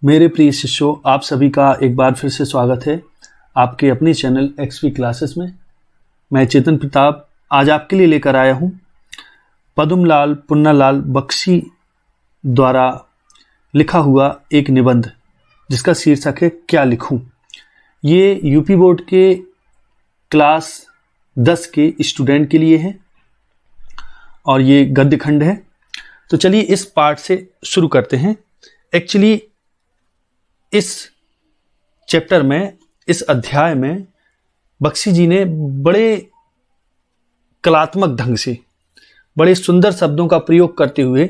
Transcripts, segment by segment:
मेरे प्रिय शिष्यों, आप सभी का एक बार फिर से स्वागत है आपके अपने चैनल एक्सपी क्लासेस में। मैं चेतन प्रताप आज आपके लिए लेकर आया हूँ पद्मलाल पुन्नालाल बख्शी द्वारा लिखा हुआ एक निबंध जिसका शीर्षक है क्या लिखूं। ये यूपी बोर्ड के क्लास 10 के स्टूडेंट के लिए है और ये गद्य खंड है। तो चलिए इस पार्ट से शुरू करते हैं। एक्चुअली इस चैप्टर में, इस अध्याय में बख्शी जी ने बड़े कलात्मक ढंग से, बड़े सुंदर शब्दों का प्रयोग करते हुए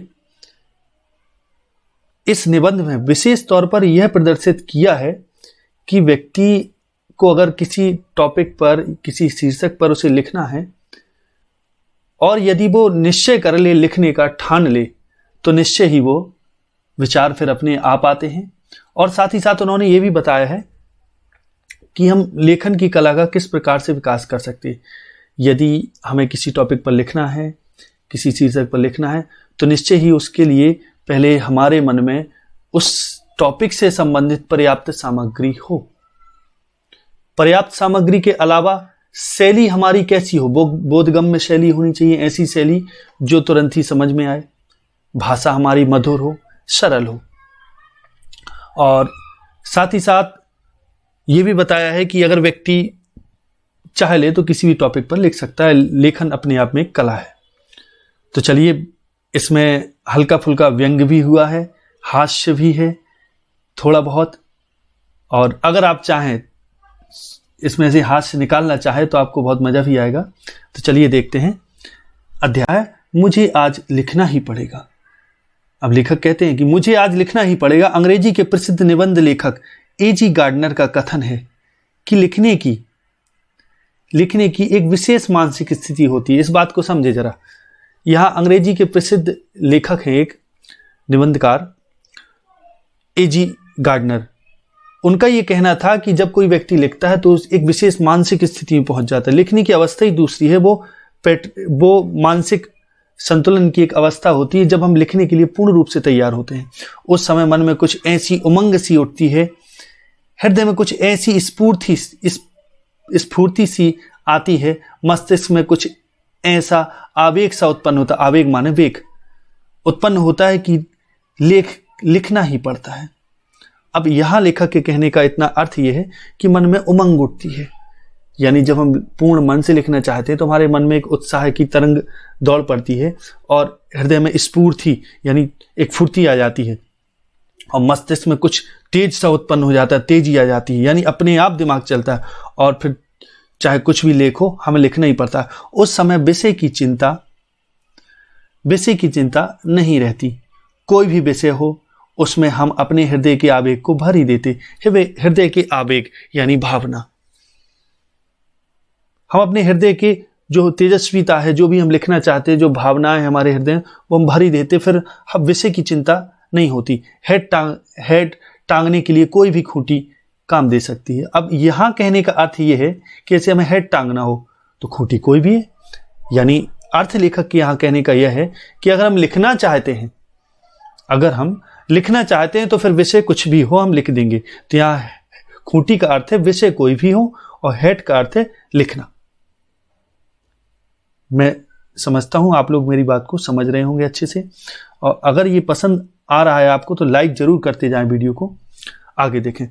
इस निबंध में विशेष तौर पर यह प्रदर्शित किया है कि व्यक्ति को अगर किसी टॉपिक पर, किसी शीर्षक पर उसे लिखना है और यदि वो निश्चय कर ले, लिखने का ठान ले, तो निश्चय ही वो विचार फिर अपने आप आते हैं। और साथ ही साथ उन्होंने ये भी बताया है कि हम लेखन की कला का किस प्रकार से विकास कर सकते हैं। यदि हमें किसी टॉपिक पर लिखना है, किसी शीर्षक पर लिखना है, तो निश्चय ही उसके लिए पहले हमारे मन में उस टॉपिक से संबंधित पर्याप्त सामग्री हो। पर्याप्त सामग्री के अलावा शैली हमारी कैसी हो, बोधगम्य शैली होनी चाहिए, ऐसी शैली जो तुरंत ही समझ में आए, भाषा हमारी मधुर हो, सरल हो। और साथ ही साथ ये भी बताया है कि अगर व्यक्ति चाह ले तो किसी भी टॉपिक पर लिख सकता है। लेखन अपने आप में एक कला है। तो चलिए, इसमें हल्का फुल्का व्यंग भी हुआ है, हास्य भी है थोड़ा बहुत, और अगर आप चाहें इसमें से हास्य निकालना चाहे तो आपको बहुत मजा भी आएगा। तो चलिए देखते हैं अध्याय मुझे आज लिखना ही पड़ेगा। अब लेखक कहते हैं कि मुझे आज लिखना ही पड़ेगा। अंग्रेजी के प्रसिद्ध निबंध लेखक ए.जी. गार्डनर का कथन है कि लिखने की एक विशेष मानसिक स्थिति होती है। इस बात को समझे जरा। यहां अंग्रेजी के प्रसिद्ध लेखक हैं एक निबंधकार ए.जी. गार्डनर। उनका यह कहना था कि जब कोई व्यक्ति लिखता है तो एक विशेष मानसिक स्थिति में पहुंच जाता है। लिखने की अवस्था ही दूसरी है। वो मानसिक संतुलन की एक अवस्था होती है जब हम लिखने के लिए पूर्ण रूप से तैयार होते हैं। उस समय मन में कुछ ऐसी उमंग सी उठती है, हृदय में कुछ ऐसी स्फूर्ति सी आती है, मस्तिष्क में कुछ ऐसा आवेग सा उत्पन्न होता है, आवेग माने वेग उत्पन्न होता है कि लिखना ही पड़ता है। अब यहां लेखक के कहने का इतना अर्थ यह है कि मन में उमंग उठती है, यानी जब हम पूर्ण मन से लिखना चाहते हैं तो हमारे मन में एक उत्साह की तरंग दौड़ पड़ती है और हृदय में स्फूर्ति यानी एक फुर्ती आ जाती है और मस्तिष्क में कुछ तेज सा उत्पन्न हो जाता है, तेजी आ जाती है, यानी अपने आप दिमाग चलता है और फिर चाहे कुछ भी लिखो हमें लिखना ही पड़ता है। उस समय विषय की चिंता नहीं रहती। कोई भी विषय हो उसमें हम अपने हृदय के आवेग को भर ही देते। हृदय के आवेग यानी भावना, हम अपने हृदय के जो तेजस्विता है, जो भी हम लिखना चाहते हैं, जो भावनाएं हमारे हृदय वो हम भर ही देते। फिर हम विषय की चिंता नहीं होती। हेड टांगने के लिए कोई भी खूंटी काम दे सकती है। अब यहां कहने का अर्थ यह है कि ऐसे हमें हेड टांगना हो तो खूंटी कोई भी है। यानी अर्थ लेखक के यहां कहने का यह है कि अगर हम लिखना चाहते हैं तो फिर विषय कुछ भी हो हम लिख देंगे। तो यहां खूंटी का अर्थ है विषय कोई भी हो और हेड का अर्थ है लिखना। मैं समझता हूं आप लोग मेरी बात को समझ रहे होंगे अच्छे से, और अगर ये पसंद आ रहा है आपको तो लाइक जरूर करते जाएं, वीडियो को आगे देखें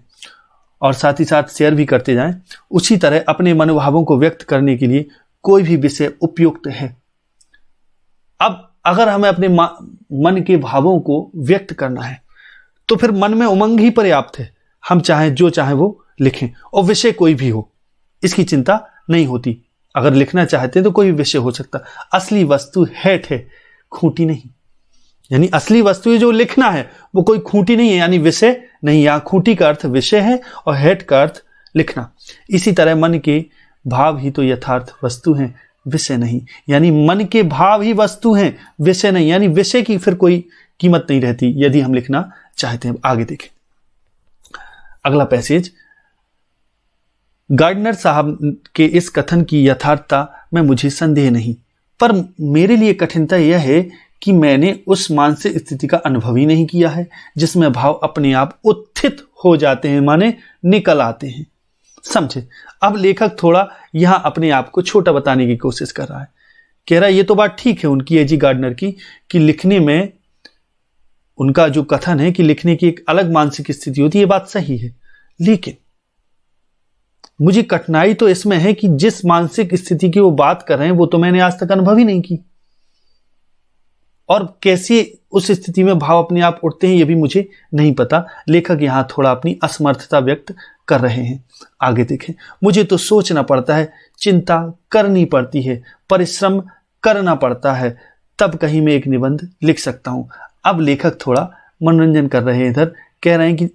और साथ ही साथ शेयर भी करते जाएं। उसी तरह अपने मनोभावों को व्यक्त करने के लिए कोई भी विषय उपयुक्त है। अब अगर हमें अपने मन के भावों को व्यक्त करना है तो फिर मन में उमंग ही पर्याप्त है। हम जो चाहे वो लिखें और विषय कोई भी हो, इसकी चिंता नहीं होती। अगर लिखना चाहते हैं तो कोई भी विषय हो सकता। असली वस्तु हेड है, खूंटी नहीं। यानी असली वस्तु जो लिखना है वो कोई खूंटी नहीं है, यानी विषय नहीं। यहां खूंटी का अर्थ विषय है और हेड का अर्थ लिखना। इसी तरह मन के भाव ही तो यथार्थ वस्तु हैं, विषय नहीं। यानी मन के भाव ही वस्तु हैं, विषय नहीं। यानी विषय की फिर कोई कीमत नहीं रहती यदि हम लिखना चाहते हैं। आगे देखें अगला पैसेज। गार्डनर साहब के इस कथन की यथार्थता में मुझे संदेह नहीं, पर मेरे लिए कठिनता यह है कि मैंने उस मानसिक स्थिति का अनुभव ही नहीं किया है जिसमें भाव अपने आप उत्थित हो जाते हैं, माने निकल आते हैं। समझे? अब लेखक थोड़ा यहां अपने आप को छोटा बताने की कोशिश कर रहा है। कह रहा है ये तो बात ठीक है उनकी, एजी गार्डनर की, कि लिखने में उनका जो कथन है कि लिखने की एक अलग मानसिक स्थिति होती है, ये बात सही है, लेकिन मुझे कठिनाई तो इसमें है कि जिस मानसिक स्थिति की वो बात कर रहे हैं वो तो मैंने आज तक अनुभव ही नहीं की, और कैसे उस स्थिति में भाव अपने आप उठते हैं ये भी मुझे नहीं पता। लेखक यहां थोड़ा अपनी असमर्थता व्यक्त कर रहे हैं। आगे देखें, मुझे तो सोचना पड़ता है, चिंता करनी पड़ती है, परिश्रम करना पड़ता है, तब कहीं मैं एक निबंध लिख सकता हूं। अब लेखक थोड़ा मनोरंजन कर रहे हैं, इधर कह रहे हैं कि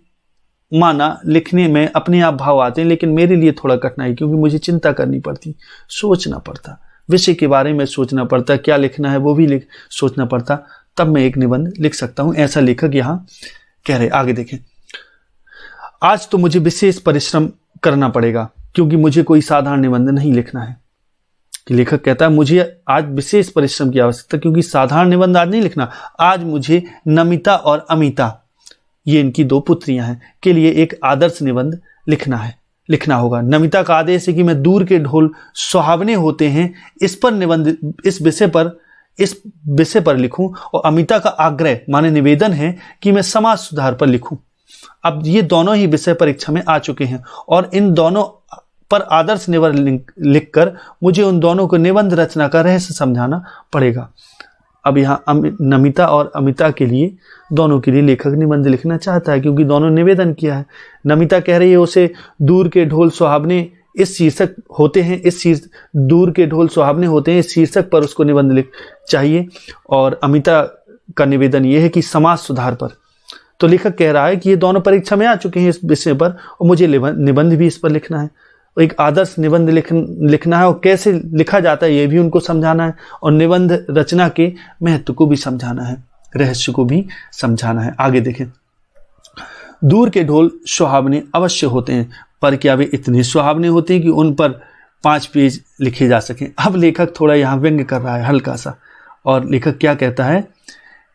माना लिखने में अपने आप भाव आते हैं, लेकिन मेरे लिए थोड़ा कठिनाई, क्योंकि मुझे चिंता करनी पड़ती, सोचना पड़ता, विषय के बारे में सोचना पड़ता, क्या लिखना है वो भी सोचना पड़ता, तब मैं एक निबंध लिख सकता हूं, ऐसा लेखक यहां कह रहे। आगे देखें, आज तो मुझे विशेष परिश्रम करना पड़ेगा क्योंकि मुझे कोई साधारण निबंध नहीं लिखना है। कि लेखक कहता है मुझे आज विशेष परिश्रम की आवश्यकता, क्योंकि साधारण निबंध आज नहीं लिखना, आज मुझे नमिता और अमिता, ये इनकी दो पुत्रियां हैं, के लिए एक आदर्श निबंध लिखना होगा। नमिता का आदेश है कि मैं दूर के ढोल सुहावने होते हैं इस पर निबंध, इस विषय पर लिखूं, और अमिता का आग्रह माने निवेदन है कि मैं समाज सुधार पर लिखूं। अब ये दोनों ही विषय परीक्षा में आ चुके हैं और इन दोनों पर आदर्श निबंध लिखकर मुझे उन दोनों को निबंध रचना का रहस्य समझाना पड़ेगा। अब यहाँ नमिता और अमिता के लिए, दोनों के लिए लेखक निबंध लिखना चाहता है, क्योंकि दोनों निवेदन किया है। नमिता कह रही है उसे दूर के ढोल सुहावने इस शीर्षक होते हैं, दूर के ढोल सुहावने होते हैं इस शीर्षक पर उसको निबंध लिख चाहिए, और अमिता का निवेदन यह है कि समाज सुधार पर। तो लेखक कह रहा है कि ये दोनों परीक्षा में आ चुके हैं इस विषय पर, और मुझे निबंध भी इस पर लिखना है, एक आदर्श निबंध लिखना है, और कैसे लिखा जाता है ये भी उनको समझाना है, और निबंध रचना के महत्व को भी समझाना है, रहस्य को भी समझाना है। आगे देखें, दूर के ढोल सुहावने अवश्य होते हैं, पर क्या वे इतने सुहावने होते हैं कि उन पर 5 पेज लिखे जा सकें। अब लेखक थोड़ा यहाँ व्यंग्य कर रहा है हल्का सा, और लेखक क्या कहता है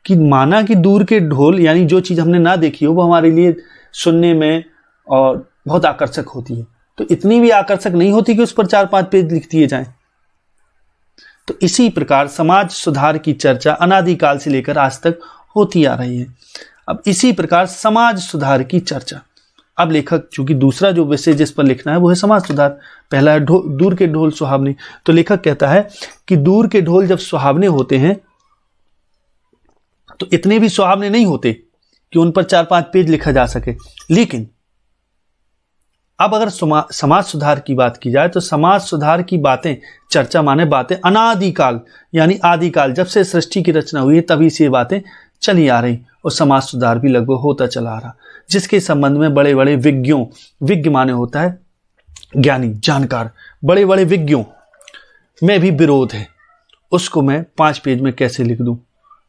कि माना कि दूर के ढोल यानी जो चीज़ हमने ना देखी हो वो हमारे लिए सुनने में और बहुत आकर्षक होती है, तो इतनी भी आकर्षक नहीं होती कि उस पर 4-5 पेज लिख दिए जाएं। तो इसी प्रकार समाज सुधार की चर्चा अनादिकाल से लेकर आज तक होती आ रही है। अब इसी प्रकार समाज सुधार की चर्चा, अब लेखक चूंकि दूसरा जो विषय जिस पर लिखना है वो है समाज सुधार, पहला है दूर के ढोल सुहावने, तो लेखक कहता है कि दूर के ढोल जब सुहावने होते हैं तो इतने भी सुहावने नहीं होते कि उन पर 4-5 पेज लिखा जा सके। लेकिन अब अगर समाज सुधार की बात की जाए तो समाज सुधार की बातें, चर्चा माने बातें, अनादिकाल यानी आदिकाल, जब से सृष्टि की रचना हुई है तभी से ये बातें चली आ रही, और समाज सुधार भी लगभग होता चला आ रहा, जिसके संबंध में बड़े बड़े विज्ञ माने होता है ज्ञानी, जानकार, बड़े बड़े विज्ञों में भी विरोध है, उसको मैं 5 पेज में कैसे लिख दूं।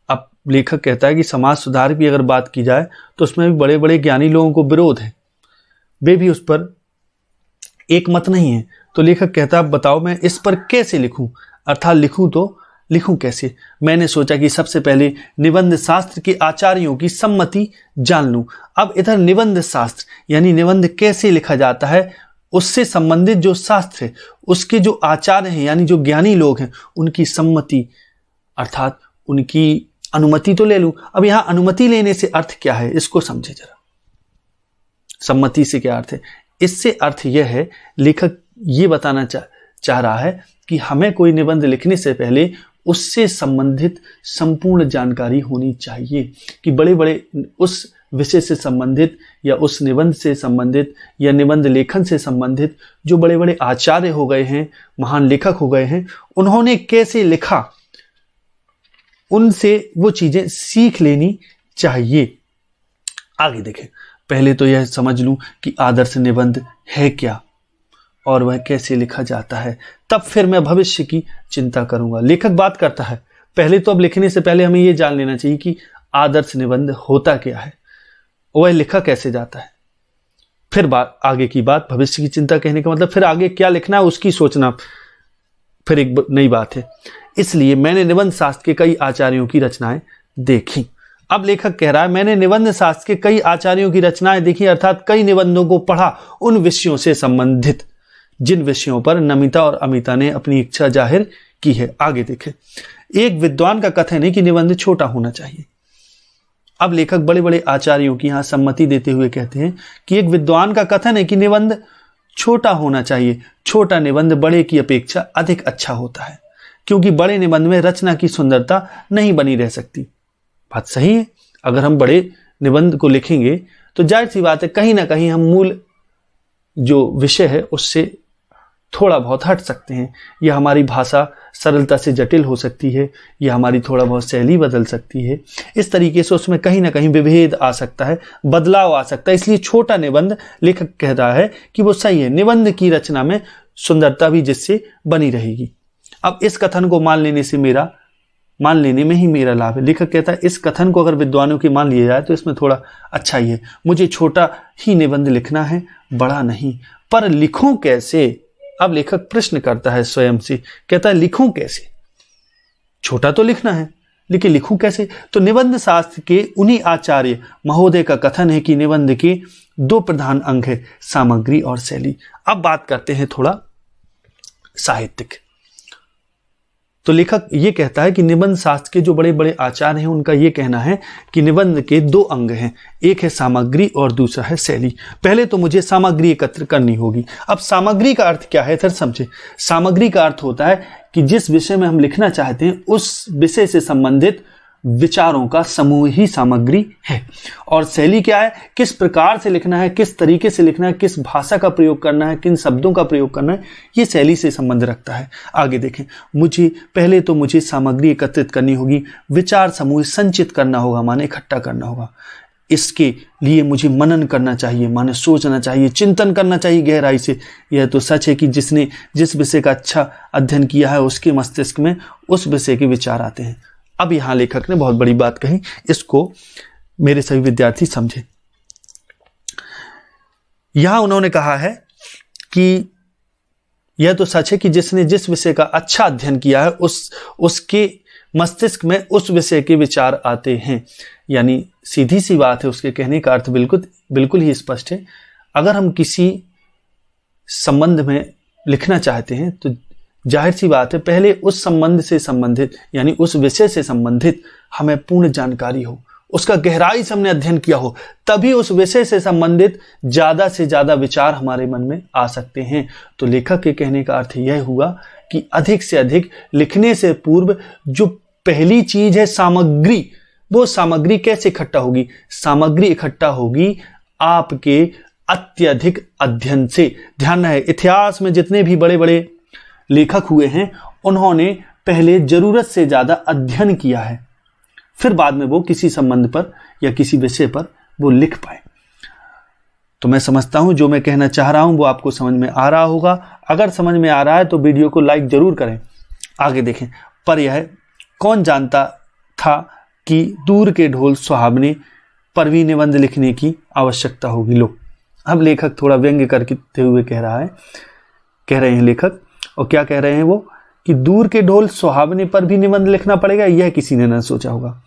अब लेखक कहता है कि समाज सुधार की अगर बात की जाए तो उसमें भी बड़े बड़े ज्ञानी लोगों को विरोध है, वे भी उस पर एक मत नहीं है। तो लेखक कहता है बताओ मैं इस पर कैसे लिखूं, अर्थात लिखूं तो लिखूं कैसे। मैंने सोचा कि सबसे पहले निबंध शास्त्र के आचार्यों की सम्मति जान लूं। अब इधर निबंध शास्त्र यानी निबंध कैसे लिखा जाता है, उससे संबंधित जो शास्त्र है उसके जो आचार्य हैं यानी जो ज्ञानी लोग हैं उनकी सम्मति अर्थात उनकी अनुमति तो ले लूं। अब यहां अनुमति लेने से अर्थ क्या है इसको समझे जरा। सम्मति से क्या अर्थ है? इससे अर्थ यह है, लेखक ये बताना चाह रहा है कि हमें कोई निबंध लिखने से पहले उससे संबंधित संपूर्ण जानकारी होनी चाहिए, कि बड़े बड़े उस विषय से संबंधित या उस निबंध से संबंधित या निबंध लेखन से संबंधित जो बड़े बड़े आचार्य हो गए हैं, महान लेखक हो गए हैं, उन्होंने कैसे लिखा, उनसे वो चीजें सीख लेनी चाहिए। आगे देखें, पहले तो यह समझ लूं कि आदर्श निबंध है क्या और वह कैसे लिखा जाता है, तब फिर मैं भविष्य की चिंता करूंगा। लेखक बात करता है पहले तो अब लिखने से पहले हमें यह जान लेना चाहिए कि आदर्श निबंध होता क्या है, वह लिखा कैसे जाता है। फिर आगे की बात, भविष्य की चिंता कहने का मतलब फिर आगे क्या लिखना है उसकी सोचना फिर एक नई बात है। इसलिए मैंने निबंध शास्त्र के कई आचार्यों की रचनाएं देखी। अब लेखक कह रहा है मैंने निबंध शास्त्र के कई आचार्यों की रचनाएं देखी, अर्थात कई निबंधों को पढ़ा उन विषयों से संबंधित जिन विषयों पर नमिता और अमिता ने अपनी इच्छा जाहिर की है। आगे देखें, एक विद्वान का कथन है कि निबंध छोटा होना चाहिए। अब लेखक बड़े बड़े आचार्यों की यहां सम्मति देते हुए कहते हैं कि एक विद्वान का कथन है कि निबंध छोटा होना चाहिए। छोटा निबंध बड़े की अपेक्षा अधिक अच्छा होता है, क्योंकि बड़े निबंध में रचना की सुंदरता नहीं बनी रह सकती। बात सही है। अगर हम बड़े निबंध को लिखेंगे तो जाहिर सी बात है कहीं ना कहीं हम मूल जो विषय है उससे थोड़ा बहुत हट सकते हैं, या हमारी भाषा सरलता से जटिल हो सकती है, या हमारी थोड़ा बहुत शैली बदल सकती है। इस तरीके से उसमें कहीं ना कहीं विभेद आ सकता है, बदलाव आ सकता है। इसलिए छोटा निबंध लेखक कह रहा है कि वो सही है, निबंध की रचना में सुंदरता भी जिससे बनी रहेगी। अब इस कथन को मान लेने में ही मेरा लाभ है। लेखक कहता है इस कथन को अगर विद्वानों के मान लिया जाए तो इसमें थोड़ा अच्छा ही है। मुझे छोटा ही निबंध लिखना है, बड़ा नहीं। पर लिखूं कैसे? अब लेखक प्रश्न करता है स्वयं से, कहता है लिखूं कैसे? छोटा तो लिखना है, लेकिन लिखूं कैसे? तो निबंध शास्त्र के उन्हीं आचार्य महोदय का कथन है कि निबंध के दो प्रधान अंग है, सामग्री और शैली। अब बात करते हैं थोड़ा साहित्यिक। तो लेखक ये कहता है कि निबंध शास्त्र के जो बड़े बड़े आचार्य हैं उनका ये कहना है कि निबंध के दो अंग हैं, एक है सामग्री और दूसरा है शैली। पहले तो मुझे सामग्री एकत्र करनी होगी। अब सामग्री का अर्थ क्या है, फिर समझे। सामग्री का अर्थ होता है कि जिस विषय में हम लिखना चाहते हैं उस विषय से संबंधित विचारों का समूह ही सामग्री है। और शैली क्या है, किस प्रकार से लिखना है, किस तरीके से लिखना है, किस भाषा का प्रयोग करना है, किन शब्दों का प्रयोग करना है, ये शैली से संबंध रखता है। आगे देखें, मुझे सामग्री एकत्रित करनी होगी, विचार समूह संचित करना होगा, माने इकट्ठा करना होगा। इसके लिए मुझे मनन करना चाहिए, माने सोचना चाहिए, चिंतन करना चाहिए गहराई से। यह तो सच है कि जिसने जिस विषय का अच्छा अध्ययन किया है उसके मस्तिष्क में उस विषय के विचार आते हैं। अब यहां लेखक ने बहुत बड़ी बात कही, इसको मेरे सभी विद्यार्थी समझे। यहां उन्होंने कहा है कि यह तो सच है कि जिसने जिस विषय का अच्छा अध्ययन किया है उसके मस्तिष्क में उस विषय के विचार आते हैं। यानी सीधी सी बात है, उसके कहने का अर्थ बिल्कुल ही स्पष्ट है। अगर हम किसी संबंध में लिखना चाहते हैं तो जाहिर सी बात है पहले उस संबंध से संबंधित यानी उस विषय से संबंधित हमें पूर्ण जानकारी हो, उसका गहराई से हमने अध्ययन किया हो, तभी उस विषय से संबंधित ज्यादा से ज्यादा विचार हमारे मन में आ सकते हैं। तो लेखक के कहने का अर्थ यह हुआ कि अधिक से अधिक लिखने से पूर्व जो पहली चीज है सामग्री, वो सामग्री कैसे इकट्ठा होगी? सामग्री इकट्ठा होगी आपके अत्यधिक अध्ययन से। ध्यान रहे, इतिहास में जितने भी बड़े बड़े लेखक हुए हैं उन्होंने पहले जरूरत से ज्यादा अध्ययन किया है, फिर बाद में वो किसी संबंध पर या किसी विषय पर वो लिख पाए। तो मैं समझता हूं जो मैं कहना चाह रहा हूं वो आपको समझ में आ रहा होगा। अगर समझ में आ रहा है तो वीडियो को लाइक जरूर करें। आगे देखें, पर यह कौन जानता था कि दूर के ढोल सुहावने पर भी निबंध लिखने की आवश्यकता होगी। लो, अब लेखक थोड़ा व्यंग्य करते हुए कह रहे हैं लेखक, और क्या कह रहे हैं वो कि दूर के ढोल सुहावने पर भी निबंध लिखना पड़ेगा, यह किसी ने न सोचा होगा।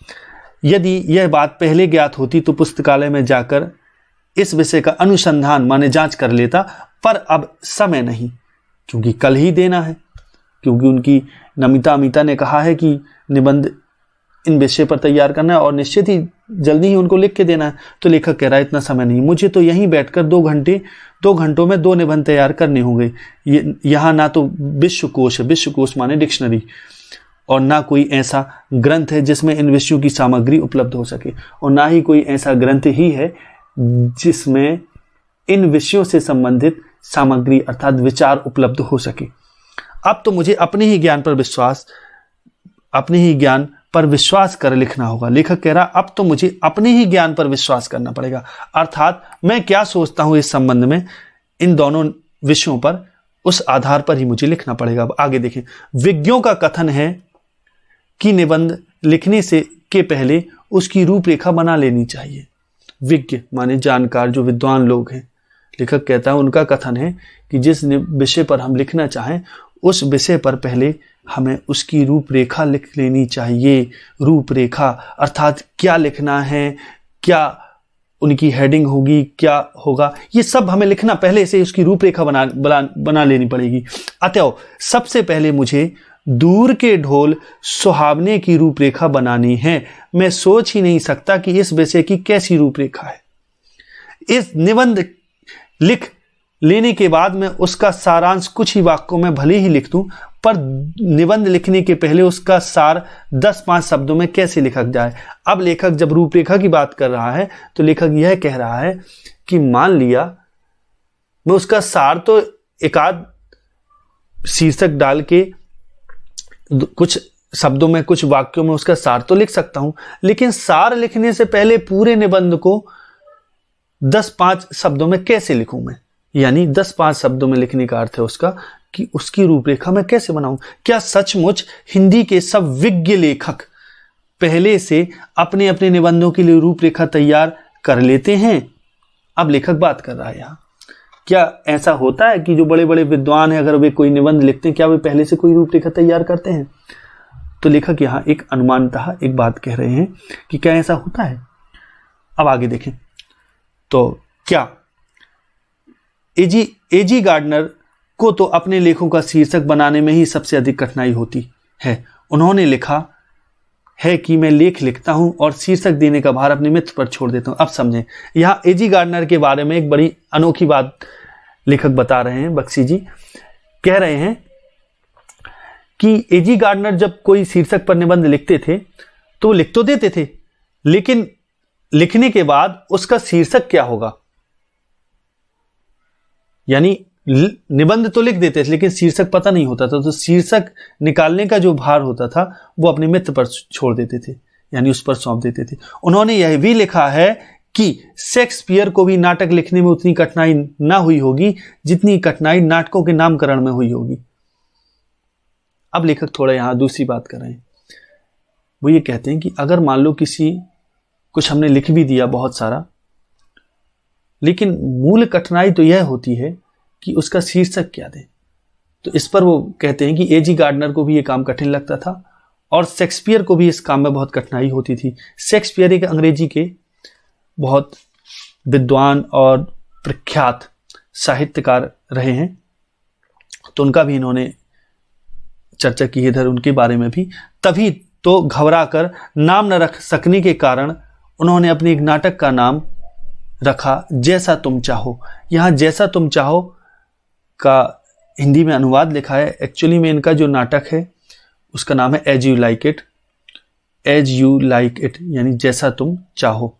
यदि यह बात पहले ज्ञात होती तो पुस्तकालय में जाकर इस विषय का अनुसंधान माने जांच कर लेता, पर अब समय नहीं, क्योंकि कल ही देना है, क्योंकि उनकी नमिता अमिता ने कहा है कि निबंध इन विषय पर तैयार करना है और निश्चित ही जल्दी ही उनको लिख के देना है। तो लेखक कह रहा है इतना समय नहीं, मुझे तो यहीं बैठकर 2 घंटों में 2 निबंध तैयार करने होंगे। यहाँ ना तो विश्वकोश है, विश्वकोश माने डिक्शनरी, और ना कोई ऐसा ग्रंथ है जिसमें इन विषयों की सामग्री उपलब्ध हो सके, और ना ही कोई ऐसा ग्रंथ ही है जिसमें इन विषयों से संबंधित सामग्री अर्थात विचार उपलब्ध हो सके। अब तो मुझे अपने ही ज्ञान पर विश्वास कर लिखना होगा। लेखक कह रहा अब तो मुझे अपने ही ज्ञान पर विश्वास करना पड़ेगा, अर्थात मैं क्या सोचता हूं इस संबंध में, इन दोनों विषयों पर, उस आधार पर ही मुझे लिखना पड़ेगा। अब आगे देखें, विज्ञों का कथन है कि निबंध लिखने के पहले उसकी रूपरेखा बना लेनी चाहिए। विज्ञ माने जानकार, जो विद्वान लोग हैं, लेखक कहता है उनका कथन है कि जिस विषय पर हम लिखना चाहें उस विषय पर पहले हमें उसकी रूपरेखा लिख लेनी चाहिए। रूपरेखा अर्थात क्या लिखना है, क्या उनकी हेडिंग होगी, क्या होगा, ये सब हमें लिखना, पहले से उसकी रूपरेखा बना लेनी पड़ेगी। अतएव सबसे पहले मुझे दूर के ढोल सुहावने की रूपरेखा बनानी है। मैं सोच ही नहीं सकता कि इस विषय की कैसी रूपरेखा है। इस निबंध लिख लेने के बाद मैं उसका सारांश कुछ ही वाक्यों में भले ही लिख दूं, पर निबंध लिखने के पहले उसका सार 10-5 शब्दों में कैसे लिखा जाए। अब लेखक जब रूपरेखा की बात कर रहा है तो लेखक यह कह रहा है कि मान लिया मैं उसका सार तो एकाध शीर्षक डाल के कुछ शब्दों में, कुछ वाक्यों में उसका सार तो लिख सकता हूं, लेकिन सार लिखने से पहले पूरे निबंध को 10-5 शब्दों में कैसे लिखूं मैं। यानी 10-5 शब्दों में लिखने का अर्थ है उसका कि उसकी रूपरेखा मैं कैसे बनाऊं। क्या सचमुच हिंदी के सब विज्ञ लेखक पहले से अपने अपने निबंधों के लिए रूपरेखा तैयार कर लेते हैं? अब लेखक बात कर रहा है यहाँ, क्या ऐसा होता है कि जो बड़े बड़े विद्वान हैं, अगर वे कोई निबंध लिखते हैं, क्या वे पहले से कोई रूपरेखा तैयार करते हैं? तो लेखक यहाँ एक अनुमानतः एक बात कह रहे हैं कि क्या ऐसा होता है। अब आगे देखें तो क्या एजी गार्डनर को तो अपने लेखों का शीर्षक बनाने में ही सबसे अधिक कठिनाई होती है। उन्होंने लिखा है कि मैं लेख लिखता हूं और शीर्षक देने का भार अपने मित्र पर छोड़ देता हूं। अब समझें, यहां एजी गार्डनर के बारे में एक बड़ी अनोखी बात लेखक बता रहे हैं। बख्शी जी कह रहे हैं कि एजी गार्डनर जब कोई शीर्षक पर निबंध लिखते थे तो लिख तो देते थे, लेकिन लिखने के बाद उसका शीर्षक क्या होगा, यानी निबंध तो लिख देते थे लेकिन शीर्षक पता नहीं होता था। तो शीर्षक निकालने का जो भार होता था वो अपने मित्र पर छोड़ देते थे, यानी उस पर सौंप देते थे। उन्होंने यह भी लिखा है कि शेक्सपियर को भी नाटक लिखने में उतनी कठिनाई ना हुई होगी जितनी कठिनाई नाटकों के नामकरण में हुई होगी। अब लेखक थोड़ा यहां दूसरी बात कर रहे हैं। वो ये कहते हैं कि अगर मान लो कुछ हमने लिख भी दिया बहुत सारा, लेकिन मूल कठिनाई तो यह होती है कि उसका शीर्षक क्या दें। तो इस पर वो कहते हैं कि एजी गार्डनर को भी ये काम कठिन लगता था और शेक्सपियर को भी इस काम में बहुत कठिनाई होती थी। शेक्सपियर एक अंग्रेजी के बहुत विद्वान और प्रख्यात साहित्यकार रहे हैं, तो उनका भी इन्होंने चर्चा की इधर, उनके बारे में भी। तभी तो घबरा कर नाम न रख सकने के कारण उन्होंने अपने एक नाटक का नाम रखा जैसा तुम चाहो। यहां जैसा तुम चाहो का हिंदी में अनुवाद लिखा है। एक्चुअली में इनका जो नाटक है उसका नाम है as you like it, as you like it, यानी जैसा तुम चाहो।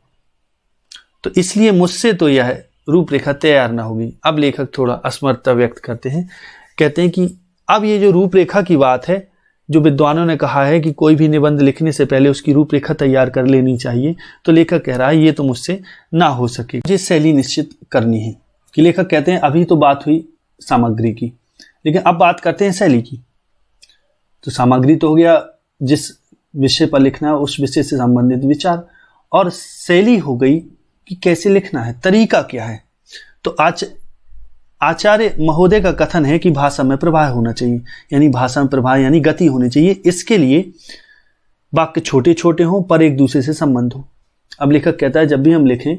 तो इसलिए मुझसे तो यह रूपरेखा तैयार ना होगी। अब लेखक थोड़ा असमर्थता व्यक्त करते हैं, कहते हैं कि अब ये जो रूपरेखा की बात है, जो विद्वानों ने कहा है कि कोई भी निबंध लिखने से पहले उसकी रूपरेखा तैयार कर लेनी चाहिए, तो लेखक कह रहा है ये तो मुझसे ना हो सके, मुझे शैली निश्चित करनी है। कि लेखक कहते हैं अभी तो बात हुई सामग्री की, लेकिन अब बात करते हैं शैली की। तो सामग्री तो हो गया जिस विषय पर लिखना है उस विषय से संबंधित विचार, और शैली हो गई कि कैसे लिखना है, तरीका क्या है। तो आचार्य महोदय का कथन है कि भाषा में प्रवाह होना चाहिए, यानी भाषा में प्रवाह यानी गति होनी चाहिए। इसके लिए वाक्य छोटे छोटे हों पर एक दूसरे से संबंध हो। अब लेखक कहता है जब भी हम लिखें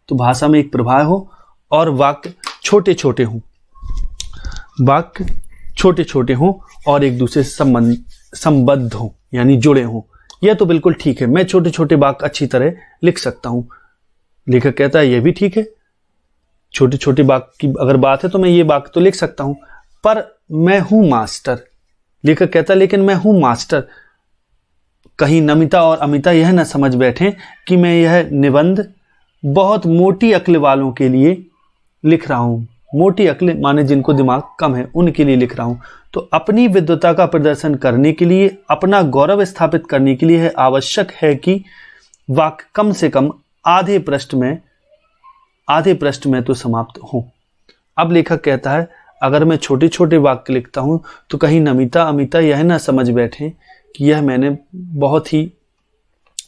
तो भाषा में एक प्रवाह हो और वाक्य छोटे छोटे हों, वाक्य छोटे छोटे हों और एक दूसरे से संबद्ध हों, यानी जुड़े हों। यह तो बिल्कुल ठीक है, मैं छोटे छोटे वाक्य अच्छी तरह लिख सकता हूं। लेखक कहता है यह भी ठीक है, छोटे छोटे वाक्य की अगर बात है तो मैं ये वाक्य तो लिख सकता हूं, पर मैं हूं मास्टर। लेखक कहता है लेकिन मैं हूं मास्टर, कहीं नमिता और अमिता यह ना समझ बैठें कि मैं यह निबंध बहुत मोटी अक्ल वालों के लिए लिख रहा हूं। मोटी अक्ल माने जिनको दिमाग कम है उनके लिए लिख रहा हूं। तो अपनी विद्वता का प्रदर्शन करने के लिए, अपना गौरव स्थापित करने के लिए आवश्यक है कि वाक्य कम से कम आधे पृष्ठ में तो समाप्त हो। अब लेखक कहता है अगर मैं छोटे छोटे वाक्य लिखता हूं तो कहीं नमिता अमिता यह ना समझ बैठे कि यह मैंने बहुत ही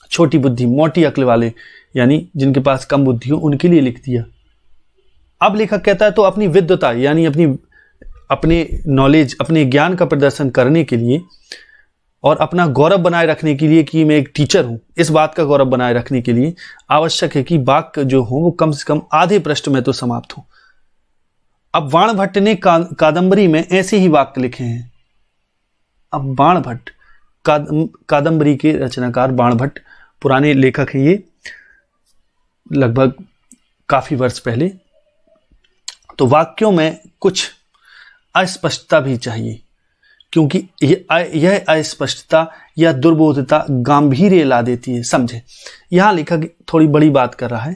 छोटी बुद्धि, मोटी अक्ल वाले, यानी जिनके पास कम बुद्धि हो उनके लिए लिख दिया। अब लेखक कहता है तो अपनी विद्वता यानी अपनी अपने नॉलेज, अपने ज्ञान का प्रदर्शन करने के लिए और अपना गौरव बनाए रखने के लिए कि मैं एक टीचर हूं, इस बात का गौरव बनाए रखने के लिए आवश्यक है कि वाक्य जो हो वो कम से कम आधे पृष्ठ में तो समाप्त हो। अब बाणभट्ट ने कादंबरी में ऐसे ही वाक्य लिखे हैं। अब बाणभट्ट कादंबरी के रचनाकार बाणभट्ट पुराने लेखक हैं, ये लगभग काफी वर्ष पहले। तो वाक्यों में कुछ अस्पष्टता भी चाहिए, क्योंकि यह अस्पष्टता या दुर्बोधता गांभीर्य ला देती है। समझे, यहां लेखक थोड़ी बड़ी बात कर रहा है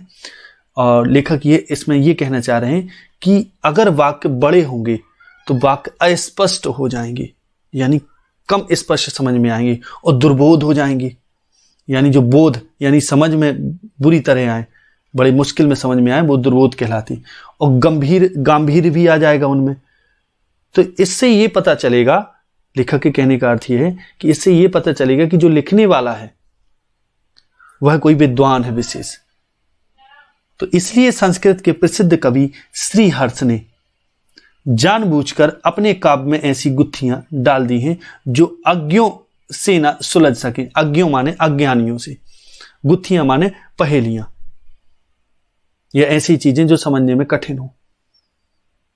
और लेखक इसमें ये कहना चाह रहे हैं कि अगर वाक्य बड़े होंगे तो वाक्य अस्पष्ट हो जाएंगे, यानी कम स्पष्ट समझ में आएंगे, और दुर्बोध हो जाएंगे, यानी जो बोध यानी समझ में बुरी तरह आए, बड़ी मुश्किल में समझ में आए, वो दुर्बोध कहलाती। और गांभीर्य भी आ जाएगा उनमें। तो इससे ये पता चलेगा, लेखक के कहने का अर्थ ये है कि इससे ये पता चलेगा कि जो लिखने वाला है वह कोई विद्वान है विशेष। तो इसलिए संस्कृत के प्रसिद्ध कवि श्रीहर्ष ने जानबूझकर अपने काव्य में ऐसी गुत्थियां डाल दी हैं जो अज्ञों से ना सुलझ सके। अज्ञों माने अज्ञानियों से, गुत्थियां माने पहेलियां या ऐसी चीजें जो समझने में कठिन हो।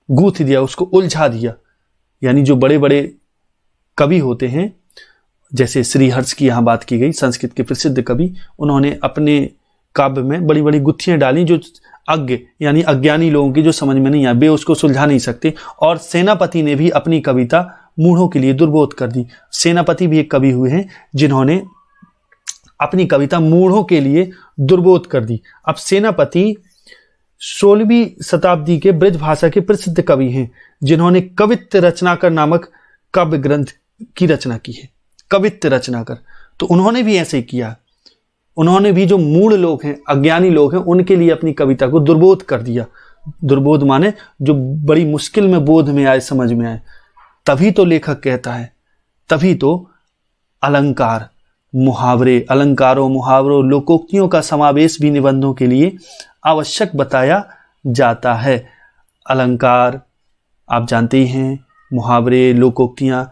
गूंथ दिया, उसको उलझा दिया। यानी जो बड़े बड़े कवि होते हैं, जैसे श्रीहर्ष की यहां बात की गई, संस्कृत के प्रसिद्ध कवि, उन्होंने अपने काव्य में बड़ी बड़ी गुत्थियां डाली जो अज्ञ यानी अज्ञानी लोगों की जो समझ में नहीं आए, वे उसको सुलझा नहीं सकते। और सेनापति ने भी अपनी कविता मूढ़ों के लिए दुर्बोध कर दी। सेनापति भी एक कवि हुए हैं जिन्होंने अपनी कविता मूढ़ों के लिए दुर्बोध कर दी। अब सेनापति 16वीं शताब्दी के ब्रज भाषा के प्रसिद्ध कवि हैं जिन्होंने कवित्त रचनाकर नामक काव्य ग्रंथ की रचना की है। कवित्त रचनाकर, तो उन्होंने भी ऐसे किया। उन्होंने भी जो मूढ़ लोग हैं, अज्ञानी लोग हैं, उनके लिए अपनी कविता को दुर्बोध कर दिया। दुर्बोध माने जो बड़ी मुश्किल में बोध में आए, समझ में आए। तभी तो लेखक कहता है, तभी तो अलंकार, मुहावरे, अलंकारों, मुहावरों, लोकोक्तियों का समावेश भी निबंधों के लिए आवश्यक बताया जाता है। अलंकार आप जानते ही हैं, मुहावरे, लोकोक्तियां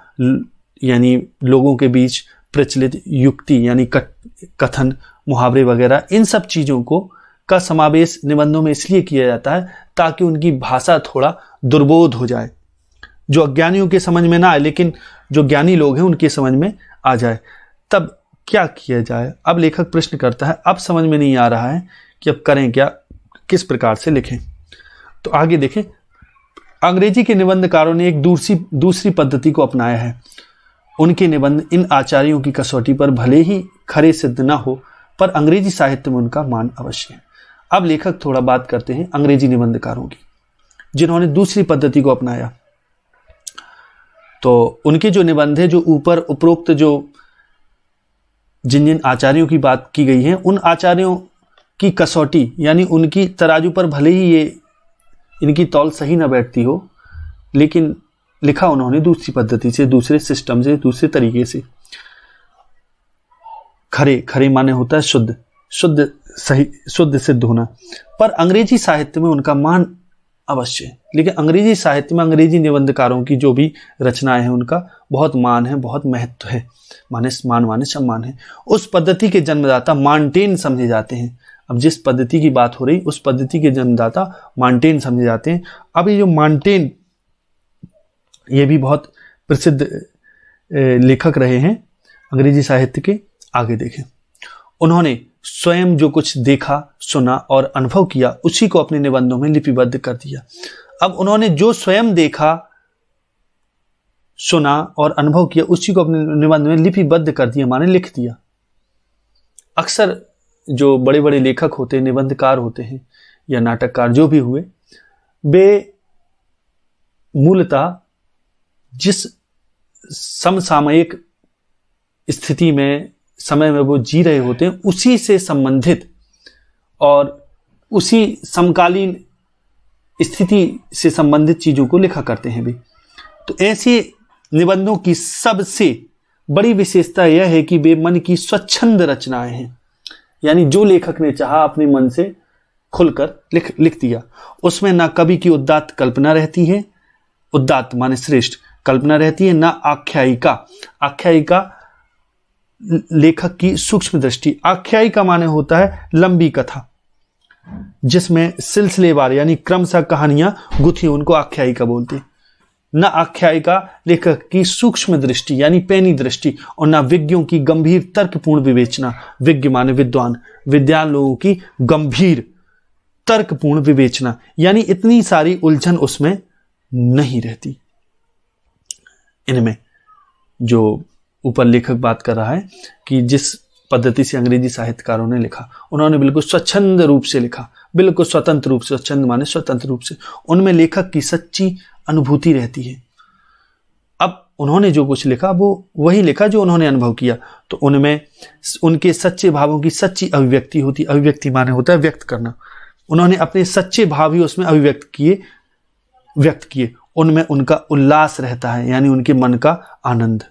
यानी लोगों के बीच प्रचलित युक्ति यानी कथन, मुहावरे वगैरह, इन सब चीजों को का समावेश निबंधों में इसलिए किया जाता है ताकि उनकी भाषा थोड़ा दुर्बोध हो जाए, जो अज्ञानियों के समझ में ना आए, लेकिन जो ज्ञानी लोग हैं उनके समझ में आ जाए। तब क्या किया जाए? अब लेखक प्रश्न करता है, अब समझ में नहीं आ रहा है कि अब करें क्या, किस प्रकार से लिखें। तो आगे देखें, अंग्रेजी के निबंधकारों ने एक दूसरी पद्धति को अपनाया है। उनके निबंध इन आचार्यों की कसौटी पर भले ही खरे सिद्ध ना हो, पर अंग्रेजी साहित्य में उनका मान अवश्य है। अब लेखक थोड़ा बात करते हैं अंग्रेजी निबंधकारों की, जिन्होंने दूसरी पद्धति को अपनाया। तो उनके जो निबंध है, जो ऊपर उपरोक्त जो जिन जिन आचार्यों की बात की गई है, उन आचार्यों की कसौटी यानी उनकी तराजू पर भले ही ये इनकी तौल सही ना बैठती हो, लेकिन लिखा उन्होंने दूसरी पद्धति से, दूसरे सिस्टम से, दूसरे तरीके से। खरे, खरे माने होता है शुद्ध, शुद्ध सही, शुद्ध सिद्ध होना। पर अंग्रेजी साहित्य में उनका मान अवश्य है। लेकिन अंग्रेजी साहित्य में अंग्रेजी निबंधकारों की जो भी रचनाएं हैं उनका बहुत मान है, बहुत महत्व है। मान माने सम्मान है। उस पद्धति के जन्मदाता मार्टेन समझे जाते हैं। अब जिस पद्धति की बात हो रही, उस पद्धति के जन्मदाता मार्टेन समझे जाते हैं। अब ये जो मार्टेन, ये भी बहुत प्रसिद्ध लेखक रहे हैं अंग्रेजी साहित्य के। आगे देखें, उन्होंने स्वयं जो कुछ देखा, सुना और अनुभव किया, उसी को अपने निबंधों में लिपिबद्ध कर दिया। अब उन्होंने जो स्वयं देखा, सुना और अनुभव किया, उसी को अपने निबंध में लिपिबद्ध कर दिया, माने लिख दिया। अक्सर जो बड़े बड़े लेखक होते हैं, निबंधकार होते हैं या नाटककार जो भी हुए, वे मूलतः जिस समसामयिक स्थिति में, समय में वो जी रहे होते हैं, उसी से संबंधित और उसी समकालीन स्थिति से संबंधित चीजों को लिखा करते हैं भी। तो ऐसे निबंधों की सबसे बड़ी विशेषता यह है कि वे मन की स्वच्छंद रचनाएं हैं, यानी जो लेखक ने चाहा अपने मन से खुलकर लिख दिया। उसमें ना कवि की उदात्त कल्पना रहती है, उदात्त माने श्रेष्ठ कल्पना रहती है, ना आख्यायिका। आख्यायिका लेखक की सूक्ष्म दृष्टि। आख्यायिका माने होता है लंबी कथा जिसमें सिलसिलेवार यानी क्रमशः कहानियां गुथी, उनको आख्यायिका बोलते हैं। न आख्यायिका लेखक की सूक्ष्म दृष्टि यानी पैनी दृष्टि, और न विज्ञों की गंभीर तर्कपूर्ण विवेचना। विज्ञ माने विद्वान, विद्वान लोगों की गंभीर तर्कपूर्ण विवेचना, यानी इतनी सारी उलझन उसमें नहीं रहती। इनमें जो ऊपर लेखक बात कर रहा है कि जिस पद्धति से अंग्रेजी साहित्यकारों ने लिखा, उन्होंने बिल्कुल स्वच्छंद रूप से लिखा, बिल्कुल स्वतंत्र रूप से। स्वच्छंद माने स्वतंत्र रूप से। उनमें लेखक की सच्ची अनुभूति रहती है। अब उन्होंने जो कुछ लिखा वो वही लिखा जो उन्होंने अनुभव किया, तो उनमें उनके सच्चे भावों की सच्ची अभिव्यक्ति होती। अभिव्यक्ति माने होता है व्यक्त करना। उन्होंने अपने सच्चे भाव ही उसमें अभिव्यक्त किए, व्यक्त किए। उनमें उनका उल्लास रहता है, यानी उनके मन का आनंद।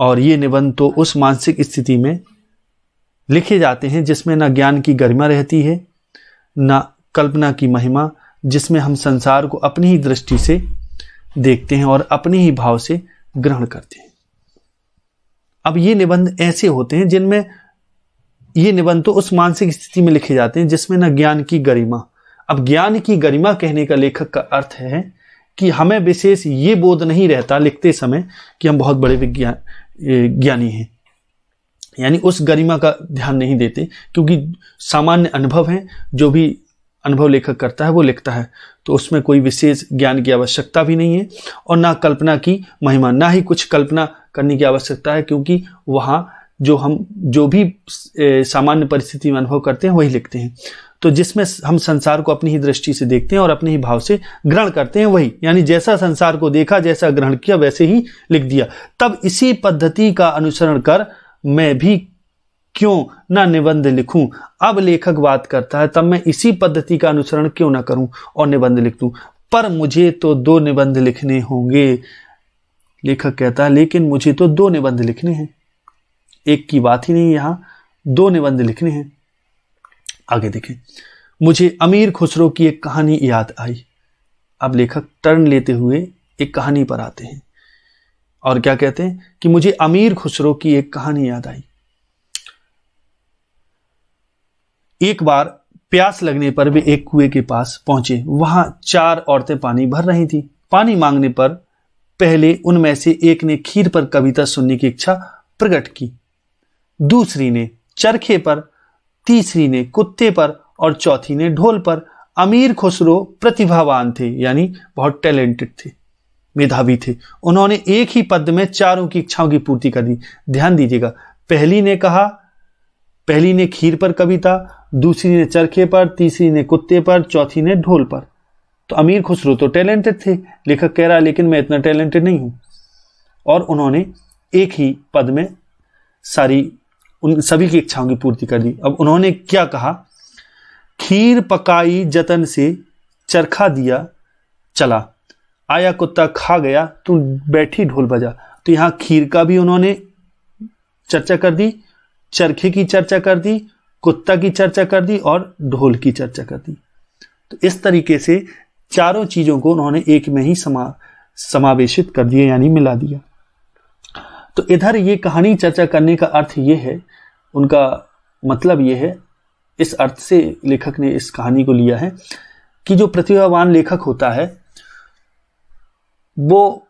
और ये निबंध तो उस मानसिक स्थिति में लिखे जाते हैं जिसमें न ज्ञान की गरिमा रहती है, न कल्पना की महिमा, जिसमें हम संसार को अपनी ही दृष्टि से देखते हैं और अपने ही भाव से ग्रहण करते हैं। अब ये निबंध ऐसे होते हैं जिनमें ये निबंध तो उस मानसिक स्थिति में लिखे जाते हैं जिसमें न ज्ञान की गरिमा। अब ज्ञान की गरिमा कहने का लेखक का अर्थ है कि हमें विशेष ये बोध नहीं रहता लिखते समय कि हम बहुत बड़े ज्ञानी हैं, यानी उस गरिमा का ध्यान नहीं देते, क्योंकि सामान्य अनुभव है, जो भी अनुभव लेखक करता है वो लिखता है, तो उसमें कोई विशेष ज्ञान की आवश्यकता भी नहीं है, और ना कल्पना की महिमा, ना ही कुछ कल्पना करने की आवश्यकता है, क्योंकि वहाँ जो भी सामान्य परिस्थिति में अनुभव करते हैं वही लिखते हैं। तो जिसमें हम संसार को अपनी ही दृष्टि से देखते हैं और अपने ही भाव से ग्रहण करते हैं वही, यानी जैसा संसार को देखा, जैसा ग्रहण किया, वैसे ही लिख दिया। तब इसी पद्धति का अनुसरण कर मैं भी क्यों ना निबंध लिखूं। अब लेखक बात करता है, तब मैं इसी पद्धति का अनुसरण क्यों ना करूं और निबंध लिख दूं। पर मुझे तो 2 निबंध लिखने होंगे। लेखक कहता है लेकिन मुझे तो 2 निबंध लिखने हैं, एक की बात ही नहीं, यहां 2 निबंध लिखने हैं। आगे देखें, मुझे अमीर खुसरो की एक कहानी याद आई। अब लेखक टर्न लेते हुए एक कहानी पर आते हैं और क्या कहते हैं कि मुझे अमीर खुसरो की एक कहानी याद आई। एक बार प्यास लगने पर वे एक कुएं के पास पहुंचे। वहां 4 औरतें पानी भर रही थी। पानी मांगने पर पहले उनमें से एक ने खीर पर कविता सुनने की इच्छा प्रकट की, दूसरी ने चरखे पर, तीसरी ने कुत्ते पर और चौथी ने ढोल पर। अमीर खुसरो प्रतिभावान थे, यानी बहुत टैलेंटेड थे, मेधावी थे। उन्होंने एक ही पद में चारों की इच्छाओं की पूर्ति कर दी। ध्यान दीजिएगा, पहली ने खीर पर कविता, दूसरी ने चरखे पर, तीसरी ने कुत्ते पर, चौथी ने ढोल पर। तो अमीर खुसरो तो टैलेंटेड थे। लेखक कह रहा है लेकिन मैं इतना टैलेंटेड नहीं हूं। और उन्होंने एक ही पद में उन सभी की इच्छाओं की पूर्ति कर दी। अब उन्होंने क्या कहा, खीर पकाई जतन से, चरखा दिया चला, आया कुत्ता खा गया, तू बैठी ढोल बजा। तो यहां खीर का भी उन्होंने चर्चा कर दी, चरखे की चर्चा कर दी, कुत्ता की चर्चा कर दी और ढोल की चर्चा कर दी। तो इस तरीके से चारों चीजों को उन्होंने एक में ही समावेशित कर दिया, यानी मिला दिया। तो इधर ये कहानी चर्चा करने का अर्थ ये है, उनका मतलब ये है, इस अर्थ से लेखक ने इस कहानी को लिया है कि जो प्रतिभावान लेखक होता है वो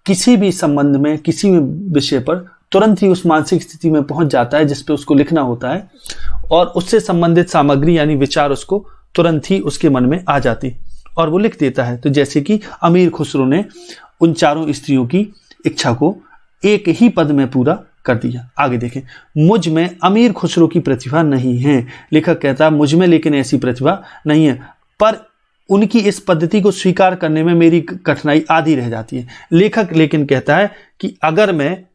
किसी भी संबंध में, किसी भी विषय पर तुरंत ही उस मानसिक स्थिति में पहुंच जाता है जिस पे उसको लिखना होता है, और उससे संबंधित सामग्री यानी विचार उसको तुरंत ही उसके मन में आ जाती और वो लिख देता है। तो जैसे कि अमीर खुसरो ने उन चारों स्त्रियों की इच्छा को एक ही पद में पूरा कर दिया। आगे देखें, मुझ में अमीर खुसरो की प्रतिभा नहीं है। लेखक कहता है मुझ में लेकिन ऐसी प्रतिभा नहीं है, पर उनकी इस पद्धति को स्वीकार करने में मेरी कठिनाई आधी रह जाती है। लेखक लेकिन कहता है कि अगर मैं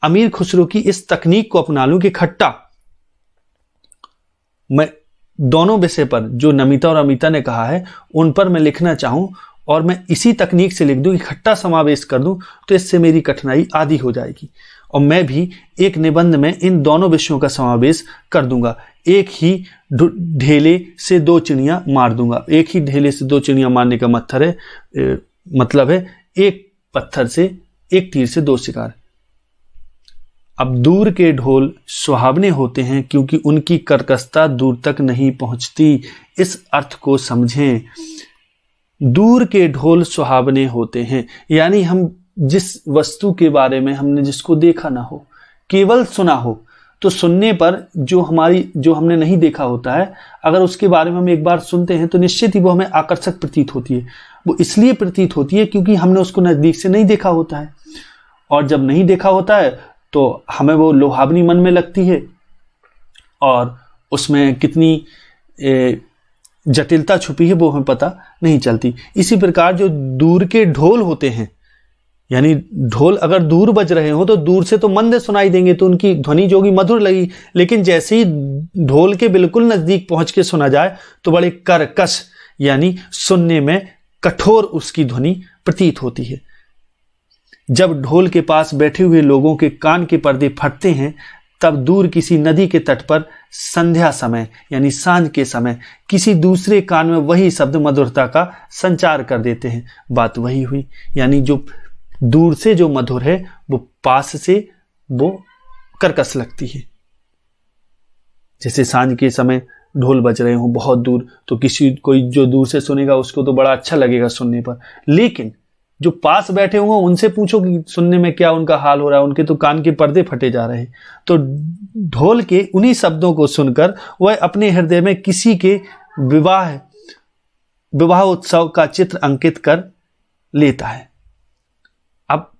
अमीर खुसरो की इस तकनीक को अपना लूं कि खट्टा, मैं दोनों विषय पर जो नमिता और अमिता ने कहा है उन पर मैं लिखना चाहूं और मैं इसी तकनीक से लिख दूं कि खट्टा समावेश कर दूं, तो इससे मेरी कठिनाई आधी हो जाएगी और मैं भी एक निबंध में इन दोनों विषयों का समावेश कर दूंगा। एक ही ढेले से 2 चिड़ियां मार दूंगा। एक ही ढेले से 2 चिड़ियां मारने का मतलब है, मतलब है एक पत्थर से, एक तीर से 2 शिकार। अब दूर के ढोल सुहावने होते हैं क्योंकि उनकी कर्कशता दूर तक नहीं पहुंचती। इस अर्थ को समझें। दूर के ढोल सुहावने होते हैं, यानी हम जिस वस्तु के बारे में हमने जिसको देखा ना हो, केवल सुना हो, तो सुनने पर जो हमने नहीं देखा होता है, अगर उसके बारे में हम एक बार सुनते हैं तो निश्चित ही वो हमें आकर्षक प्रतीत होती है। वो इसलिए प्रतीत होती है क्योंकि हमने उसको नजदीक से नहीं देखा होता है, और जब नहीं देखा होता है तो हमें वो लुभावनी मन में लगती है और उसमें कितनी जटिलता छुपी है वो हमें पता नहीं चलती। इसी प्रकार जो दूर के ढोल होते हैं, यानी ढोल अगर दूर बज रहे हो तो दूर से तो मंद सुनाई देंगे, तो उनकी ध्वनि जो होगी मधुर लगी, लेकिन जैसे ही ढोल के बिल्कुल नजदीक पहुंच के सुना जाए तो बड़े कर्कश, यानी सुनने में कठोर उसकी ध्वनि प्रतीत होती है। जब ढोल के पास बैठे हुए लोगों के कान के पर्दे फटते हैं, तब दूर किसी नदी के तट पर संध्या समय यानी सांझ के समय किसी दूसरे कान में वही शब्द मधुरता का संचार कर देते हैं। बात वही हुई, यानी जो दूर से जो मधुर है वो पास से वो कर्कश लगती है। जैसे सांझ के समय ढोल बज रहे हो बहुत दूर, तो कोई जो दूर से सुनेगा उसको तो बड़ा अच्छा लगेगा सुनने पर, लेकिन जो पास बैठे हुए उनसे पूछो कि सुनने में क्या उनका हाल हो रहा है, उनके तो कान के पर्दे फटे जा रहे हैं। तो ढोल के उन्हीं शब्दों को सुनकर वह अपने हृदय में किसी के विवाह उत्सव का चित्र अंकित कर लेता है। अब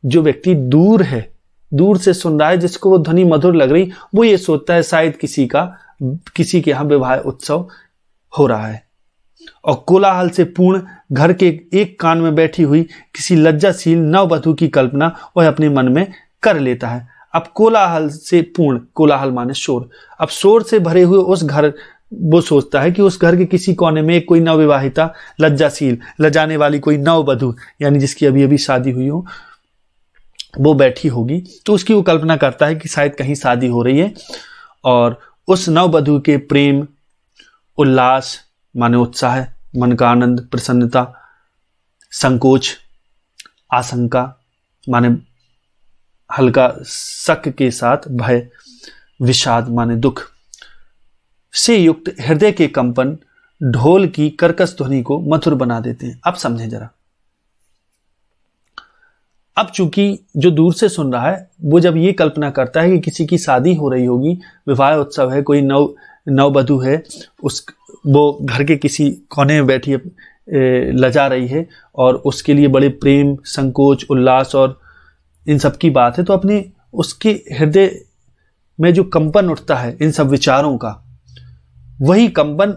जो व्यक्ति दूर है, दूर से सुन रहा है, जिसको वो ध्वनि मधुर लग रही, वो ये सोचता है शायद किसी के यहाँ विवाह उत्सव हो रहा है। और कोलाहल से पूर्ण घर के एक कान में बैठी हुई किसी लज्जाशील नववधू की कल्पना वह अपने मन में कर लेता है। अब कोलाहल से पूर्ण, कोलाहल माने शोर, अब शोर से भरे हुए उस घर, वो सोचता है कि उस घर के किसी कोने में कोई नवविवाहिता, लज्जाशील, लजाने वाली कोई नववधू, यानी जिसकी अभी अभी शादी हुई हो, वो बैठी होगी। तो उसकी वो कल्पना करता है कि शायद कहीं शादी हो रही है, और उस नववधू के प्रेम, उल्लास माने उत्साह, मन का आनंद, प्रसन्नता, संकोच, आशंका माने हल्का शक के साथ भय, विषाद माने दुख से युक्त हृदय के कंपन ढोल की कर्कश ध्वनि को मधुर बना देते हैं। अब समझें जरा। अब चूंकि जो दूर से सुन रहा है वो जब ये कल्पना करता है कि किसी की शादी हो रही होगी, विवाह उत्सव है, कोई नववधू है, वो घर के किसी कोने में बैठी लजा रही है और उसके लिए बड़े प्रेम, संकोच, उल्लास और इन सब की बात है, तो अपने उसके हृदय में जो कंपन उठता है इन सब विचारों का, वही कंपन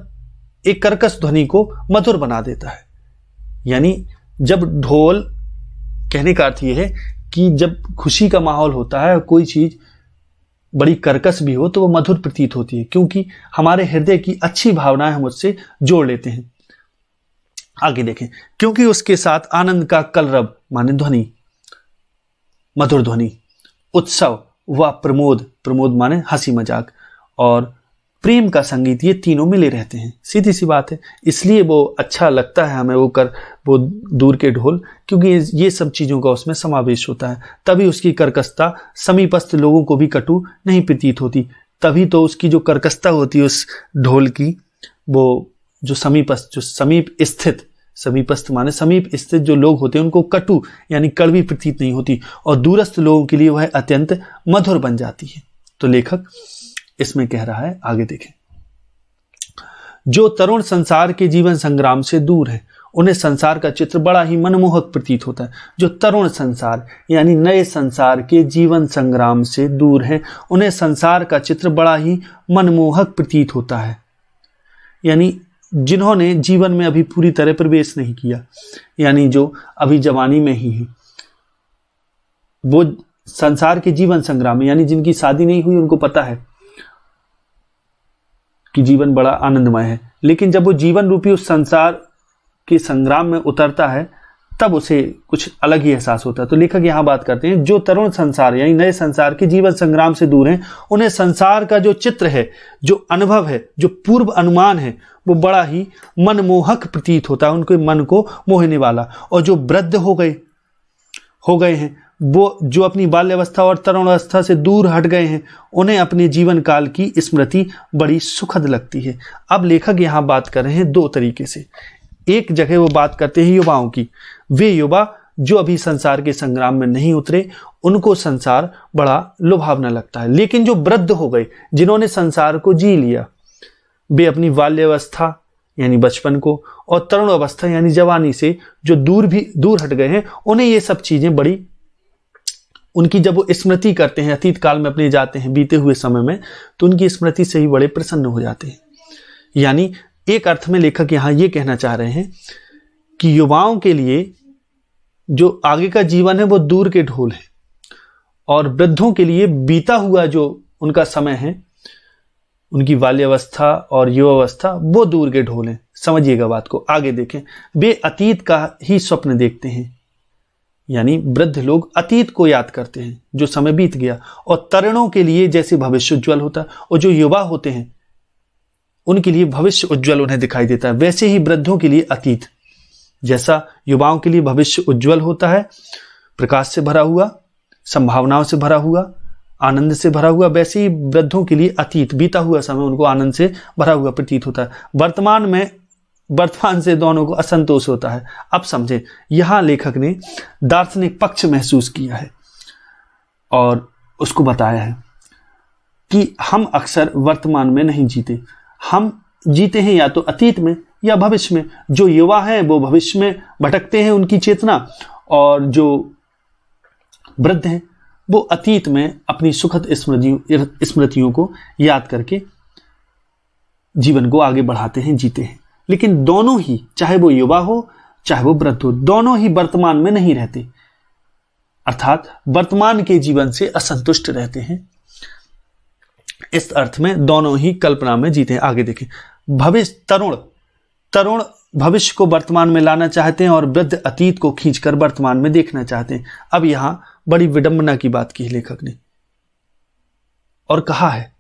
एक कर्कश ध्वनि को मधुर बना देता है। यानी जब ढोल, कहने का अर्थ यह है कि जब खुशी का माहौल होता है, कोई चीज बड़ी कर्कश भी हो तो वो मधुर प्रतीत होती है, क्योंकि हमारे हृदय की अच्छी भावनाएं हम उससे जोड़ लेते हैं। आगे देखें, क्योंकि उसके साथ आनंद का कलरव माने ध्वनि, मधुर ध्वनि, उत्सव व प्रमोद माने हंसी मजाक, और प्रेम का संगीत, ये तीनों मिले रहते हैं। सीधी सी बात है, इसलिए वो अच्छा लगता है हमें वो दूर के ढोल, क्योंकि ये सब चीज़ों का उसमें समावेश होता है। तभी उसकी कर्कशता समीपस्थ लोगों को भी कटु नहीं प्रतीत होती। तभी तो उसकी जो कर्कशता होती है उस ढोल की, वो जो समीप समीपस्थ माने समीप स्थित जो लोग होते हैं उनको कटु यानी कड़वी प्रतीत नहीं होती, और दूरस्थ लोगों के लिए वह अत्यंत मधुर बन जाती है। तो लेखक इसमें कह रहा है, आगे देखें, जो तरुण संसार के जीवन संग्राम से दूर है उन्हें संसार का चित्र बड़ा ही मनमोहक प्रतीत होता है। जो तरुण संसार यानी नए संसार के जीवन संग्राम से दूर है, उन्हें संसार का चित्र बड़ा ही मनमोहक प्रतीत होता है। यानी जिन्होंने जीवन में अभी पूरी तरह प्रवेश नहीं किया, यानी जो अभी जवानी में ही है, वो संसार के जीवन संग्राम में, यानी जिनकी शादी नहीं हुई, उनको पता है कि जीवन बड़ा आनंदमय है, लेकिन जब वो जीवन रूपी उस संसार के संग्राम में उतरता है तब उसे कुछ अलग ही एहसास होता है। तो लेखक यहाँ बात करते हैं, जो तरुण संसार यानी नए संसार के जीवन संग्राम से दूर हैं, उन्हें संसार का जो चित्र है, जो अनुभव है, जो पूर्व अनुमान है, वो बड़ा ही मनमोहक प्रतीत होता है, उनके मन को मोहने वाला। और जो वृद्ध हो गए हैं, वो जो अपनी बाल्यावस्था और तरुणावस्था से दूर हट गए हैं, उन्हें अपने जीवन काल की स्मृति बड़ी सुखद लगती है। अब लेखक यहाँ बात कर रहे हैं दो तरीके से। एक जगह वो बात करते हैं युवाओं की। वे युवा जो अभी संसार के संग्राम में नहीं उतरे, उनको संसार बड़ा लुभावना लगता है। लेकिन जो वृद्ध हो गए, जिन्होंने संसार को जी लिया, वे अपनी बाल्यावस्था यानी बचपन को और तरुण अवस्था यानी जवानी से जो दूर हट गए हैं, उन्हें ये सब चीजें बड़ी, उनकी जब वो स्मृति करते हैं, अतीत काल में अपने जाते हैं बीते हुए समय में, तो उनकी स्मृति से ही बड़े प्रसन्न हो जाते हैं। यानी एक अर्थ में लेखक यहां ये कहना चाह रहे हैं कि युवाओं के लिए जो आगे का जीवन है वो दूर के ढोल है, और वृद्धों के लिए बीता हुआ जो उनका समय है, उनकी बाल्यावस्था और युवावस्था, वो दूर के ढोल हैं। समझिएगा बात को, आगे देखें। वे अतीत का ही स्वप्न देखते हैं, यानी वृद्ध लोग अतीत को याद करते हैं जो समय बीत गया, और तरुणों के लिए जैसे भविष्य उज्ज्वल होता है, और जो युवा होते हैं उनके लिए भविष्य उज्ज्वल उन्हें दिखाई देता है, वैसे ही वृद्धों के लिए अतीत जैसा युवाओं के लिए भविष्य उज्ज्वल होता है, प्रकाश से भरा हुआ, संभावनाओं से भरा हुआ, आनंद से भरा हुआ, वैसे ही वृद्धों के लिए अतीत बीता हुआ समय उनको आनंद से भरा हुआ प्रतीत होता है। वर्तमान से दोनों को असंतोष होता है। अब समझें, यहां लेखक ने दार्शनिक पक्ष महसूस किया है और उसको बताया है कि हम अक्सर वर्तमान में नहीं जीते, हम जीते हैं या तो अतीत में या भविष्य में। जो युवा हैं वो भविष्य में भटकते हैं उनकी चेतना, और जो वृद्ध हैं वो अतीत में अपनी सुखद स्मृतियों को याद करके जीवन को आगे बढ़ाते हैं, जीते हैं। लेकिन दोनों ही, चाहे वो युवा हो चाहे वो वृद्ध हो, दोनों ही वर्तमान में नहीं रहते, अर्थात वर्तमान के जीवन से असंतुष्ट रहते हैं। इस अर्थ में दोनों ही कल्पना में जीते हैं। आगे देखें, तरुण भविष्य को वर्तमान में लाना चाहते हैं और वृद्ध अतीत को खींचकर वर्तमान में देखना चाहते हैं। अब यहां बड़ी विडंबना की बात की है लेखक ने, और कहा है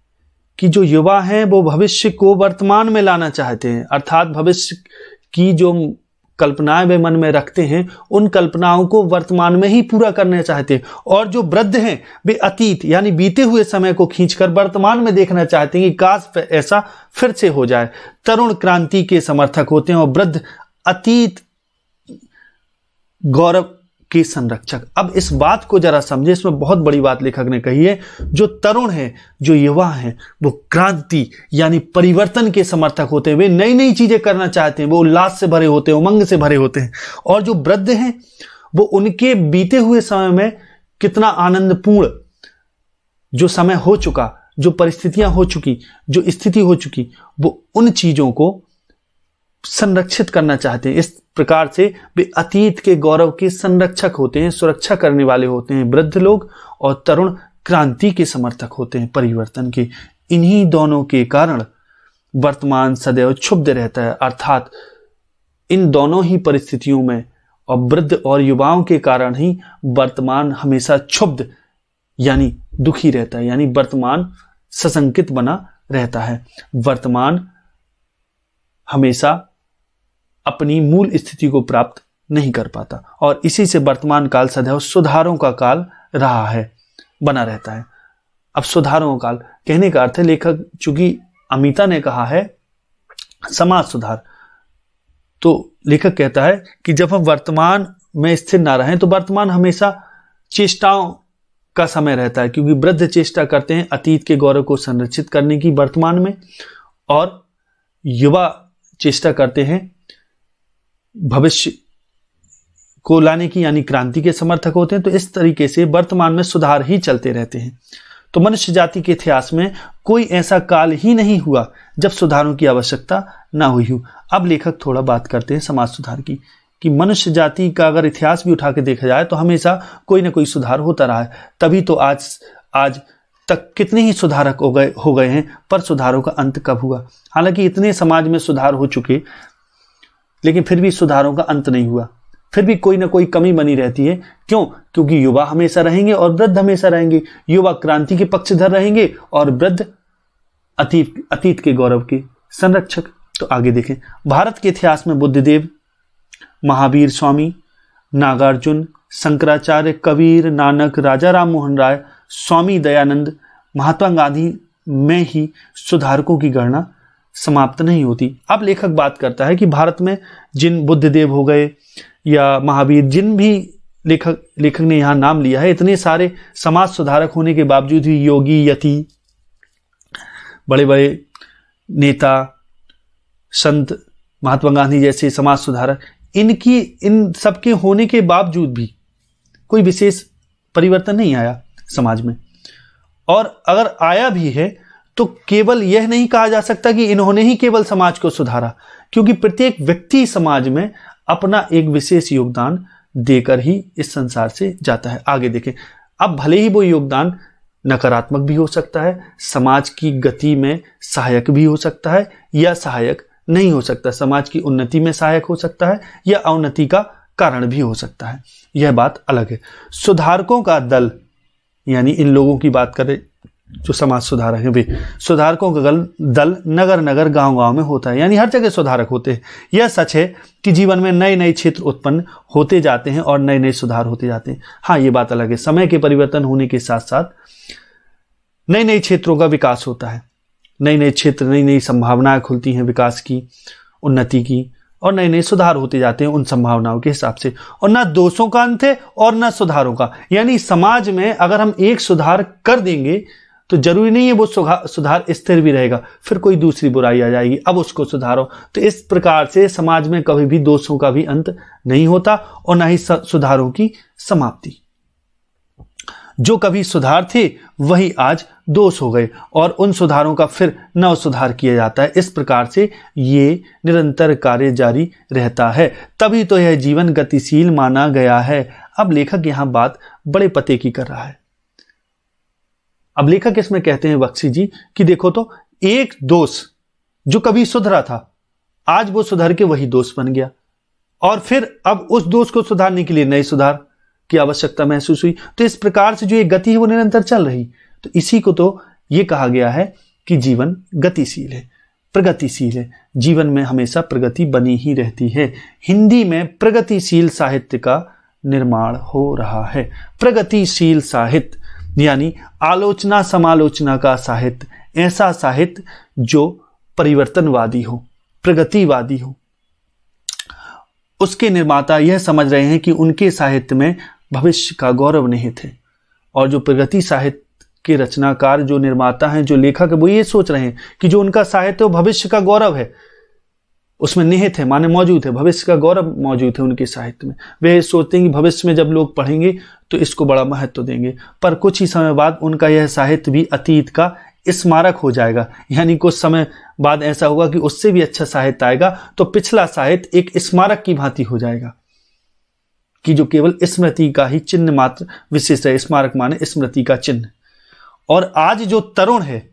कि जो युवा हैं वो भविष्य को वर्तमान में लाना चाहते हैं, अर्थात भविष्य की जो कल्पनाएं वे मन में रखते हैं, उन कल्पनाओं को वर्तमान में ही पूरा करना चाहते हैं। और जो वृद्ध हैं वे अतीत यानी बीते हुए समय को खींचकर वर्तमान में देखना चाहते हैं कि काश ऐसा फिर से हो जाए। तरुण क्रांति के समर्थक होते हैं और वृद्ध अतीत गौरव के संरक्षक। अब इस बात को जरा समझे, इसमें बहुत बड़ी बात लेखक ने कही है। जो तरुण है, जो युवा है, वो क्रांति यानी परिवर्तन के समर्थक होते हैं, वे नई नई चीजें करना चाहते हैं, वो उल्लास से भरे होते हैं, उमंग से भरे होते हैं। और जो वृद्ध हैं वो उनके बीते हुए समय में कितना आनंदपूर्ण जो समय हो चुका, जो परिस्थितियां हो चुकी, जो स्थिति हो चुकी, वो उन चीजों को संरक्षित करना चाहते हैं। इस प्रकार से वे अतीत के गौरव के संरक्षक होते हैं, सुरक्षा करने वाले होते हैं वृद्ध लोग, और तरुण क्रांति के समर्थक होते हैं, परिवर्तन के। इन्हीं दोनों के कारण वर्तमान सदैव क्षुब्ध रहता है, अर्थात इन दोनों ही परिस्थितियों में और वृद्ध और युवाओं के कारण ही वर्तमान हमेशा क्षुब्ध यानी दुखी रहता है, यानी वर्तमान सशंकित बना रहता है। वर्तमान हमेशा अपनी मूल स्थिति को प्राप्त नहीं कर पाता, और इसी से वर्तमान काल सदैव सुधारों का काल रहा है, बना रहता है। अब सुधारों का काल कहने का अर्थ है, लेखक चूंकि अमिता ने कहा है समाज सुधार, तो लेखक कहता है कि जब हम वर्तमान में स्थिर ना रहें तो वर्तमान हमेशा चेष्टाओं का समय रहता है, क्योंकि वृद्ध चेष्टा करते हैं अतीत के गौरव को संरक्षित करने की वर्तमान में, और युवा चेष्टा करते हैं भविष्य को लाने की यानी क्रांति के समर्थक होते हैं। तो इस तरीके से वर्तमान में सुधार ही चलते रहते हैं। तो मनुष्य जाति के इतिहास में कोई ऐसा काल ही नहीं हुआ जब सुधारों की आवश्यकता ना हुई हो। अब लेखक थोड़ा बात करते हैं समाज सुधार की, कि मनुष्य जाति का अगर इतिहास भी उठा के देखा जाए तो हमेशा कोई ना कोई सुधार होता रहा है, तभी तो आज तक कितने ही सुधारक हो गए हैं, पर सुधारों का अंत कब हुआ। हालांकि इतने समाज में सुधार हो चुके, लेकिन फिर भी सुधारों का अंत नहीं हुआ, फिर भी कोई ना कोई कमी बनी रहती है। क्यों? क्योंकि युवा हमेशा रहेंगे और वृद्ध हमेशा रहेंगे। युवा क्रांति के पक्षधर रहेंगे और वृद्ध अतीत के गौरव के संरक्षक। तो आगे देखें, भारत के इतिहास में बुद्धदेव, महावीर स्वामी, नागार्जुन, शंकराचार्य, कबीर, नानक, राजा राम मोहन राय, स्वामी दयानंद, महात्मा गांधी में ही सुधारकों की गणना समाप्त नहीं होती। अब लेखक बात करता है कि भारत में जिन बुद्धदेव हो गए या महावीर, जिन भी लेखक ने यहाँ नाम लिया है, इतने सारे समाज सुधारक होने के बावजूद भी योगी, यति, बड़े बड़े नेता, संत, महात्मा गांधी जैसे समाज सुधारक, इन सबके होने के बावजूद भी कोई विशेष परिवर्तन नहीं आया समाज में। और अगर आया भी है तो केवल यह नहीं कहा जा सकता कि इन्होंने ही केवल समाज को सुधारा, क्योंकि प्रत्येक व्यक्ति समाज में अपना एक विशेष योगदान देकर ही इस संसार से जाता है। आगे देखें, अब भले ही वो योगदान नकारात्मक भी हो सकता है, समाज की गति में सहायक भी हो सकता है या सहायक नहीं हो सकता, समाज की उन्नति में सहायक हो सकता है या अवनति का कारण भी हो सकता है, यह बात अलग है। सुधारकों का दल, यानी इन लोगों की बात करें जो समाज सुधारक हैं, वे सुधारकों का दल नगर नगर गांव गांव में होता है, यानी हर जगह सुधारक होते हैं। यह सच है कि जीवन में नए नए क्षेत्र उत्पन्न होते जाते हैं और नए नए सुधार होते जाते हैं। हाँ, ये बात अलग है, समय के परिवर्तन होने के साथ साथ नए नए क्षेत्रों का विकास होता है, नए नए क्षेत्र, नई नई संभावनाएं खुलती हैं विकास की, उन्नति की, और नए नए सुधार होते जाते हैं उन संभावनाओं के हिसाब से। और ना दोषों का अंत है और ना सुधारों का, यानी समाज में अगर हम एक सुधार कर देंगे तो जरूरी नहीं है वो सुधार स्थिर भी रहेगा, फिर कोई दूसरी बुराई आ जाएगी, अब उसको सुधारो। तो इस प्रकार से समाज में कभी भी दोषों का भी अंत नहीं होता और ना ही सुधारों की समाप्ति। जो कभी सुधार थे वही आज दोष हो गए और उन सुधारों का फिर नव सुधार किया जाता है। इस प्रकार से ये निरंतर कार्य जारी रहता है, तभी तो यह जीवन गतिशील माना गया है। अब लेखक यहां बात बड़े पते की कर रहा है। अब लेखक इसमें कहते हैं बख्शी जी कि देखो तो, एक दोष जो कभी सुधरा था आज वो सुधर के वही दोष बन गया, और फिर अब उस दोष को सुधारने के लिए नए सुधार की आवश्यकता महसूस हुई। तो इस प्रकार से जो एक गति है वो निरंतर चल रही। तो इसी को तो ये कहा गया है कि जीवन गतिशील है, प्रगतिशील है, जीवन में हमेशा प्रगति बनी ही रहती है। हिंदी में प्रगतिशील साहित्य का निर्माण हो रहा है। प्रगतिशील साहित्य यानी आलोचना समालोचना का साहित्य, ऐसा साहित्य जो परिवर्तनवादी हो, प्रगतिवादी हो। उसके निर्माता यह समझ रहे हैं कि उनके साहित्य में भविष्य का गौरव निहित है, और जो प्रगति साहित्य के रचनाकार, जो निर्माता हैं, जो लेखक है, वो ये सोच रहे हैं कि जो उनका साहित्य वो भविष्य का गौरव है, उसमें निहित है, माने मौजूद है, भविष्य का गौरव मौजूद है उनके साहित्य में। वे सोचते हैं कि भविष्य में जब लोग पढ़ेंगे तो इसको बड़ा महत्व देंगे, पर कुछ ही समय बाद उनका यह साहित्य भी अतीत का स्मारक हो जाएगा, यानी कुछ समय बाद ऐसा होगा कि उससे भी अच्छा साहित्य आएगा, तो पिछला साहित्य एक स्मारक की भांति हो जाएगा कि जो केवल स्मृति का ही चिन्ह मात्र विशेष है। स्मारक माने स्मृति का चिन्ह। और आज जो तरुण है,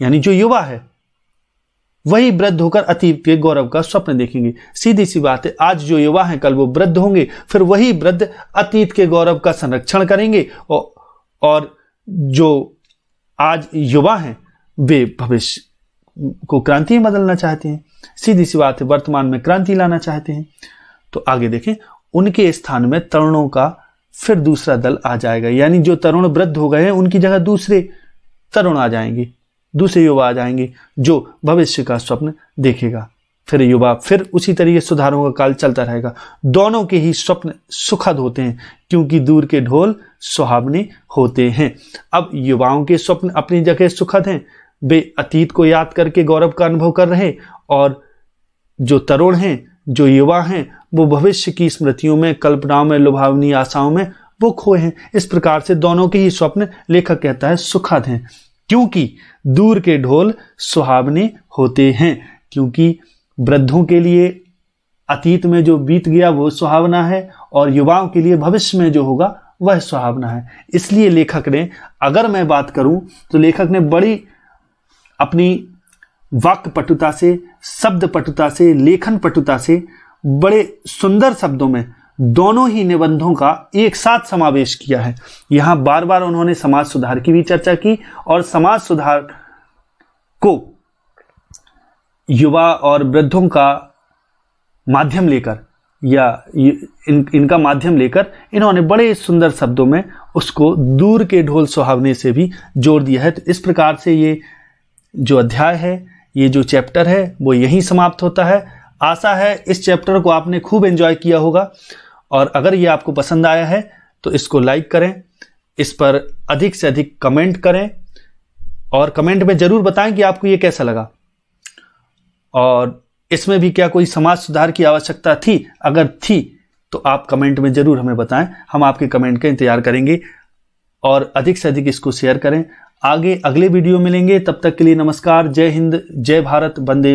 यानी जो युवा है, वही वृद्ध होकर अतीत के गौरव का स्वप्न देखेंगे। सीधी सी बात है, आज जो युवा हैं कल वो वृद्ध होंगे, फिर वही वृद्ध अतीत के गौरव का संरक्षण करेंगे, और जो आज युवा हैं वे भविष्य को क्रांति में बदलना चाहते हैं। सीधी सी बात है, वर्तमान में क्रांति लाना चाहते हैं। तो आगे देखें, उनके स्थान में तरुणों का फिर दूसरा दल आ जाएगा, यानी जो तरुण वृद्ध हो गए हैं उनकी जगह दूसरे तरुण आ जाएंगे, दूसरे युवा आ जाएंगे जो भविष्य का स्वप्न देखेगा। फिर युवा, फिर उसी तरीके सुधारों का काल चलता रहेगा। दोनों के ही स्वप्न सुखद होते हैं, क्योंकि दूर के ढोल सुहावने होते हैं। अब युवाओं के स्वप्न अपनी जगह सुखद हैं, वे अतीत को याद करके गौरव का अनुभव कर रहे, और जो तरुण हैं, जो युवा हैं, वो भविष्य की स्मृतियों में, कल्पनाओं में, लुभावनी आशाओं में वो खोए हैं। इस प्रकार से दोनों के ही स्वप्न, लेखक कहता है, सुखद हैं, क्योंकि दूर के ढोल सुहावने होते हैं। क्योंकि वृद्धों के लिए अतीत में जो बीत गया वो सुहावना है, और युवाओं के लिए भविष्य में जो होगा वह सुहावना है। इसलिए लेखक ने, अगर मैं बात करूं तो लेखक ने बड़ी अपनी वाक्य पटुता से, शब्द पटुता से, लेखन पटुता से बड़े सुंदर शब्दों में दोनों ही निबंधों का एक साथ समावेश किया है। यहां बार बार उन्होंने समाज सुधार की भी चर्चा की, और समाज सुधार को युवा और वृद्धों का माध्यम लेकर या इनका माध्यम लेकर इन्होंने बड़े सुंदर शब्दों में उसको दूर के ढोल सुहावने से भी जोड़ दिया है। तो इस प्रकार से ये जो अध्याय है, ये जो चैप्टर है, वो यहीं समाप्त होता है। आशा है इस चैप्टर को आपने खूब एंजॉय किया होगा, और अगर ये आपको पसंद आया है तो इसको लाइक करें, इस पर अधिक से अधिक कमेंट करें, और कमेंट में ज़रूर बताएं कि आपको ये कैसा लगा, और इसमें भी क्या कोई समाज सुधार की आवश्यकता थी। अगर थी तो आप कमेंट में ज़रूर हमें बताएं, हम आपके कमेंट का इंतजार करेंगे, और अधिक से अधिक इसको शेयर करें। आगे अगले वीडियो मिलेंगे, तब तक के लिए नमस्कार, जय हिंद, जय भारत, वंदे।